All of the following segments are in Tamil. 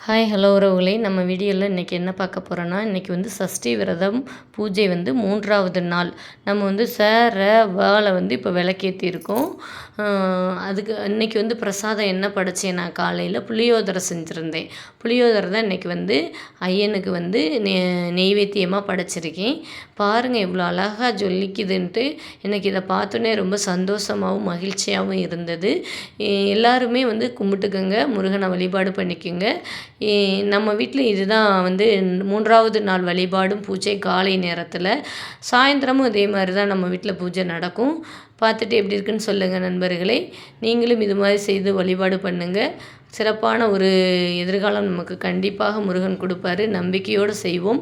ஹாய் ஹலோ உறவுகளே, நம்ம வீடியோவில் இன்றைக்கி என்ன பார்க்க போகிறோன்னா, இன்றைக்கி வந்து சஷ்டி விரதம் பூஜை வந்து 3வது நாள். நம்ம வந்து வாழை வந்து இப்போ விளக்கேற்றிருக்கோம். அதுக்கு இன்றைக்கி வந்து பிரசாதம் என்ன படைச்சேன், நான் காலையில் புளியோதரை செஞ்சுருந்தேன். புளியோதரை தான் இன்றைக்கி வந்து ஐயனுக்கு வந்து நெய்வேத்தியமாக படைச்சிருக்கேன். பாருங்கள் எவ்வளோ அழகாக ஜொலிக்குதுன்ட்டு. எனக்கு இதை பார்த்தோன்னே ரொம்ப சந்தோஷமாகவும் மகிழ்ச்சியாகவும் இருந்தது. எல்லாருமே வந்து கும்பிட்டுக்கோங்க, முருகனை வழிபாடு பண்ணிக்கோங்க. நம்ம வீட்டில் இதுதான் வந்து 3வது நாள் வழிபாடும் பூஜை. காலை நேரத்தில் சாயந்தரமும் இதே மாதிரி தான் நம்ம வீட்டில் பூஜை நடக்கும். பார்த்துட்டு எப்படி இருக்குன்னு சொல்லுங்கள் நண்பர்களே. நீங்களும் இது மாதிரி செய்து வழிபாடு பண்ணுங்கள். சிறப்பான ஒரு எதிர்காலம் நமக்கு கண்டிப்பாக முருகன் கொடுப்பாரு. நம்பிக்கையோடு செய்வோம்.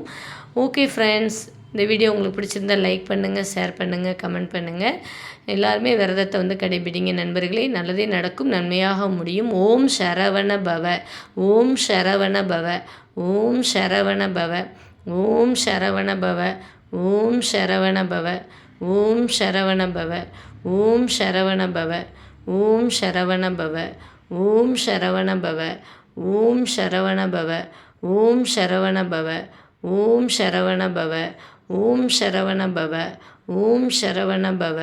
ஓகே ஃப்ரெண்ட்ஸ், இந்த வீடியோ உங்களுக்கு பிடிச்சிருந்தா லைக் பண்ணுங்கள், ஷேர் பண்ணுங்கள், கமெண்ட் பண்ணுங்கள். எல்லாருமே விரதத்தை வந்து கடைபிடிங்க நண்பர்களே. நல்லதே நடக்கும், நன்மையாக முடியும். ஓம் சரவண பவ, ஓம் சரவண பவ, ஓம் சரவண பவ, ஓம் சரவண பவ, ஓம் சரவண பவ, ஓம் சரவண பவ, ஓம் சரவண பவ, ஓம் சரவண பவ, ஓம் சரவண பவ, ஓம் சரவண பவ, ஓம் சரவண பவ, ஓம் சரவண பவ, ஓம் சரவண பவ, ஓம் சரவண பவ,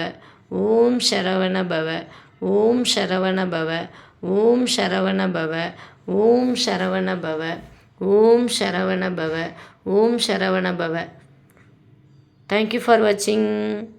ஓம் சரவண பவ, ஓம் சரவண பவ, ஓம் சரவண பவ, ஓம் சரவண பவ, ஓம் சரவண பவ, ஓம் சரவண பவ. Thank you for watching.